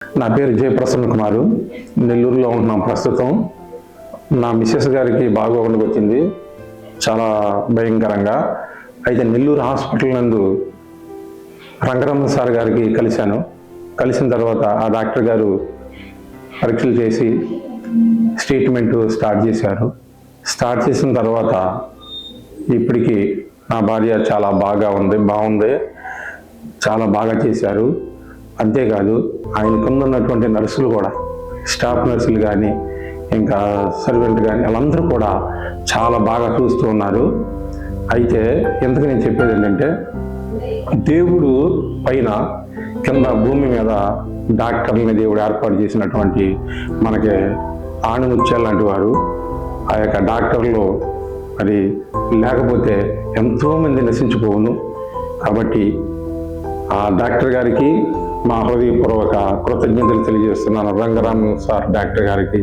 నా పేరు జయప్రసన్న కుమారు. నెల్లూరులో ఉంటున్నాం ప్రస్తుతం. నా మిస్సెస్ గారికి బాగోకుండా వచ్చింది, చాలా భయంకరంగా. అయితే నెల్లూరు హాస్పిటల్ నందు రంగరమణ సార్ గారికి కలిసిన తర్వాత ఆ డాక్టర్ గారు పరీక్షలు చేసి ట్రీట్మెంట్ స్టార్ట్ చేసిన తర్వాత ఇప్పటికి నా భార్య చాలా బాగుంది, చాలా బాగా చేశారు. అంతేకాదు ఆయనకున్నటువంటి నర్సులు కూడా, స్టాఫ్ నర్సులు కానీ ఇంకా సర్వెంట్ కానీ వాళ్ళందరూ కూడా చాలా బాగా చూస్తూ ఉన్నారు. అయితే ఎందుకు నేను చెప్పేది ఏంటంటే, దేవుడు పైన కింద భూమి మీద డాక్టర్లని దేవుడు ఏర్పాటు చేసినటువంటి మనకి ఆణిముత్యాలు లాంటి వారు. ఆ యొక్క డాక్టర్లు మరి లేకపోతే ఎంతోమంది నశించిపోవును. కాబట్టి ఆ డాక్టర్ గారికి మా హృదయపూర్వక కృతజ్ఞతలు తెలియజేస్తున్నాను. రంగరామన్ సార్ డాక్టర్ గారికి